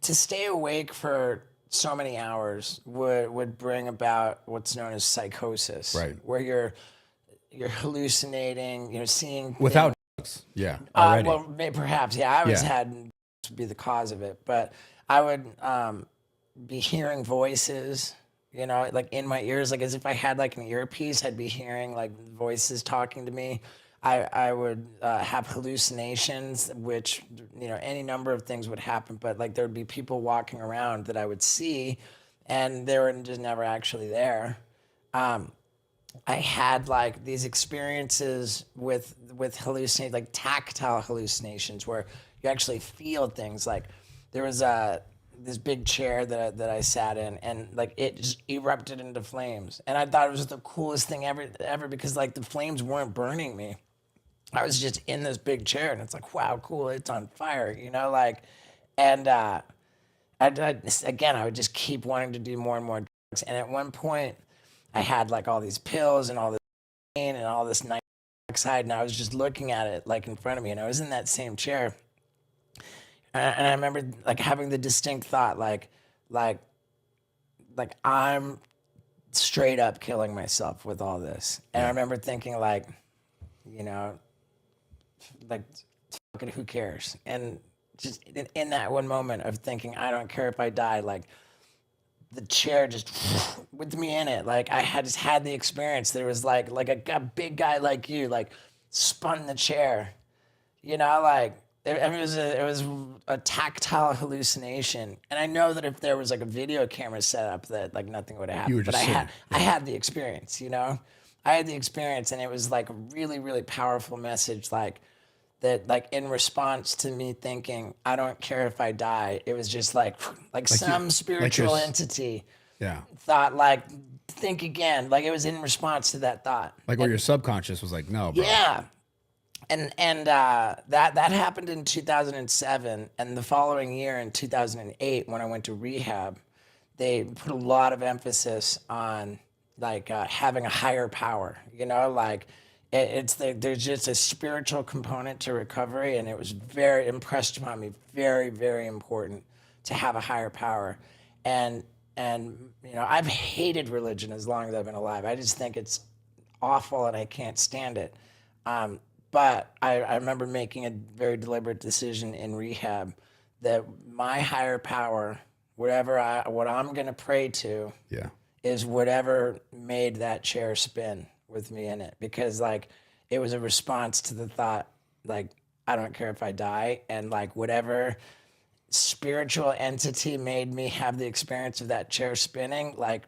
to stay awake for so many hours would bring about what's known as psychosis, Right. where you're hallucinating, seeing Without drugs. Yeah. Already. well, perhaps, yeah, I always Yeah. had to be the cause of it, but I would be hearing voices, like in my ears, like as if I had like an earpiece. I'd be hearing like voices talking to me. I would have hallucinations, which any number of things would happen, but like there would be people walking around that I would see, and they were just never actually there. I had like these experiences with hallucinations, like tactile hallucinations, where you actually feel things. Like there was this big chair that I sat in, and like it just erupted into flames, and I thought it was the coolest thing ever because like the flames weren't burning me. I was just in this big chair, and it's like, wow, cool, it's on fire, like, and again, I would just keep wanting to do more and more drugs, and at one point, I had like all these pills and all this pain and all this night oxide, and I was just looking at it like in front of me, and I was in that same chair, and I remember like having the distinct thought, like I'm straight up killing myself with all this, and I remember thinking like, like, fuck it, who cares? And just in that one moment of thinking, I don't care if I die, like the chair just with me in it. Like I had just had the experience. There was like a big guy like you, like spun the chair, like it was a tactile hallucination. And I know that if there was like a video camera set up, that like nothing would have happened. But I had the experience, I had the experience, and it was like a really, really powerful message, like that, like in response to me thinking, I don't care if I die. It was just like some spiritual entity thought, like, think again. Like it was in response to that thought. Like where your subconscious was like, no, bro. Yeah. And that happened in 2007, and the following year in 2008, when I went to rehab, they put a lot of emphasis on like having a higher power. Like there's just a spiritual component to recovery, and it was very impressed upon me, very, very important to have a higher power. And I've hated religion as long as I've been alive. I just think it's awful, and I can't stand it. But I remember making a very deliberate decision in rehab that my higher power, what I'm going to pray to, is whatever made that chair spin with me in it. Because like it was a response to the thought, like, I don't care if I die, and like whatever spiritual entity made me have the experience of that chair spinning, like,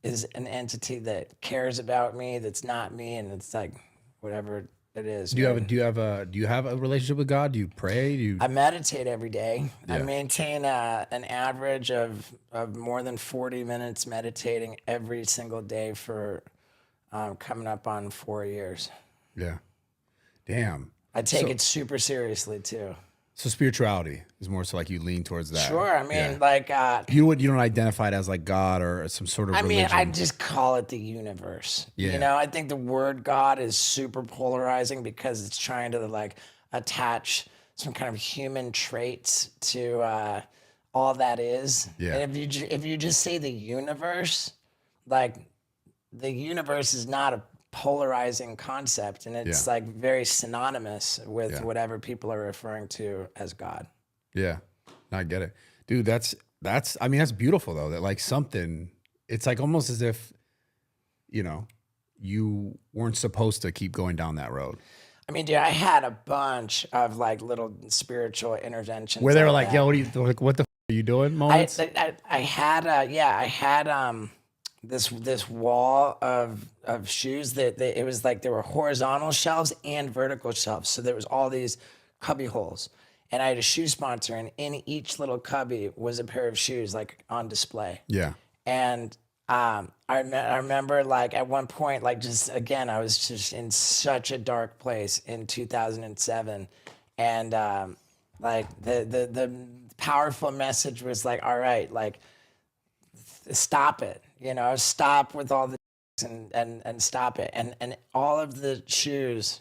is an entity that cares about me, that's not me, and it's like whatever it is. Do you have a relationship with God? Do you pray? I meditate every day. Yeah. I maintain an average of more than 40 minutes meditating every single day for coming up on 4 years. Yeah. Damn. I take it super seriously too. So spirituality is more so like you lean towards that. Sure. I mean, like you don't identify it as like God or some sort of religion. I just call it the universe. Yeah. I think the word God is super polarizing because it's trying to like attach some kind of human traits to all that is. Yeah. And if you just say the universe, like the universe is not a polarizing concept, and it's like very synonymous with whatever people are referring to as God. Yeah, I get it, dude. That's I mean, that's beautiful though. That like something, it's like almost as if, you weren't supposed to keep going down that road. I mean, dude, I had a bunch of like little spiritual interventions where they were like, "Yo, what the f are you doing?" Moments. I had this wall of shoes that it was like there were horizontal shelves and vertical shelves. So there was all these cubby holes, and I had a shoe sponsor, and in each little cubby was a pair of shoes like on display. Yeah. And I remember like at one point, like just again, I was just in such a dark place in 2007, and like the powerful message was like, all right, like stop it. Stop with all the and stop it. And all of the shoes,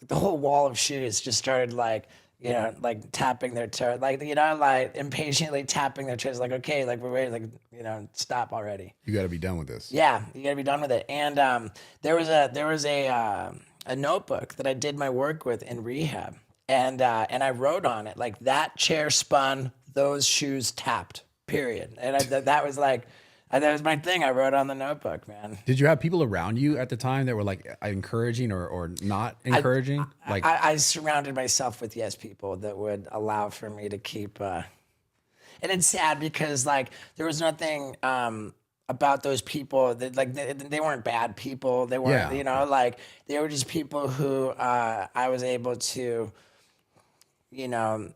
the whole wall of shoes just started like you know, like tapping their toe, like, you know, like impatiently tapping their toes, like, okay, like we're ready, like, you know, stop already. You got to be done with this. Yeah, you gotta be done with it. And there was a notebook that I did my work with in rehab, and I wrote on it like that chair spun, those shoes tapped, period. And that was like that was my thing. I wrote on the notebook, man. Did you have people around you at the time that were like encouraging or not encouraging? I surrounded myself with yes people that would allow for me to keep. And it's sad because like there was nothing about those people that like they weren't bad people. They weren't, Yeah. you know, like they were just people who I was able to, you know,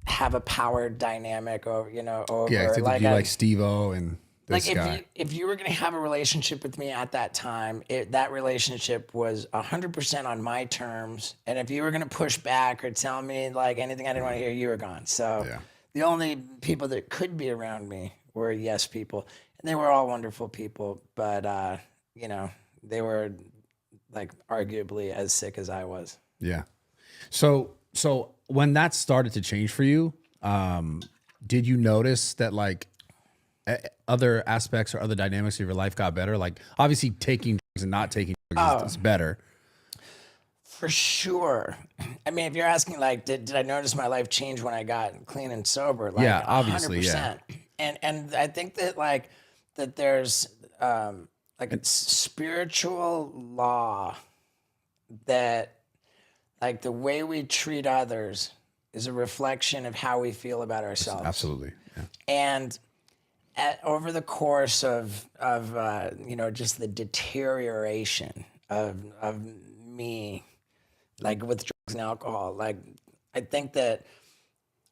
have a power dynamic over, you know, over Yeah, except like you like SteveO and this like guy. if you were gonna have a relationship with me at that time, that relationship was 100% on my terms. And if you were gonna push back or tell me like anything I didn't want to hear, you were gone. So Yeah. the only people that could be around me were yes people, and they were all wonderful people. But you know, they were like arguably as sick as I was. Yeah. So when that started to change for you, did you notice that like other aspects or other dynamics of your life got better? Like obviously taking drugs and not taking drugs is better. For sure. I mean, if you're asking, like, did I notice my life change when I got clean and sober? Like, Yeah, obviously, 100%. And I think that like that there's like a spiritual law that like the way we treat others is a reflection of how we feel about ourselves. Absolutely. Yeah. And over the course of you know, just the deterioration of me, like with drugs and alcohol, like I think that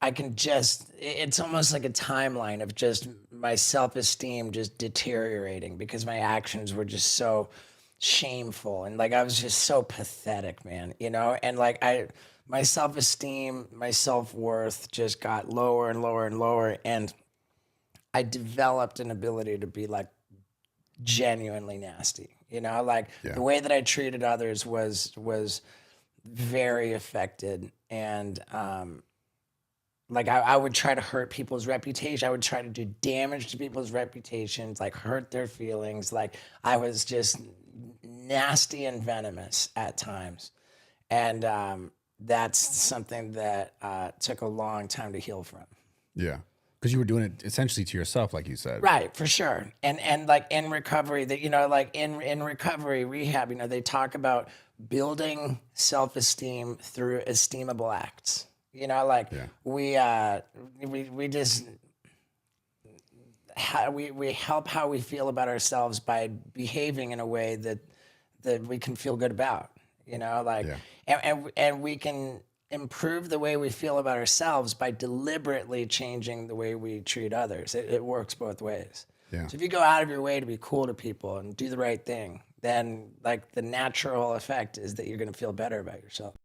I can just, it's almost like a timeline of just my self-esteem just deteriorating because my actions were just so shameful and like I was just so pathetic, man, you know? And like my self-esteem, my self-worth just got lower and lower and lower. And I developed an ability to be like genuinely nasty, you know? Like the way that I treated others was very affected. And like I would try to hurt people's reputation. I would try to do damage to people's reputations, like hurt their feelings. Like I was just nasty and venomous at times. And that's something that took a long time to heal from. Yeah. Because you were doing it essentially to yourself, like you said. Right, for sure. And like in recovery, that, you know, like in recovery rehab, you know, they talk about building self-esteem through esteemable acts. You know, like we just we help how we feel about ourselves by behaving in a way that we can feel good about. You know, like and we can improve the way we feel about ourselves by deliberately changing the way we treat others. It works both ways. Yeah. So if you go out of your way to be cool to people and do the right thing, then like the natural effect is that you're going to feel better about yourself.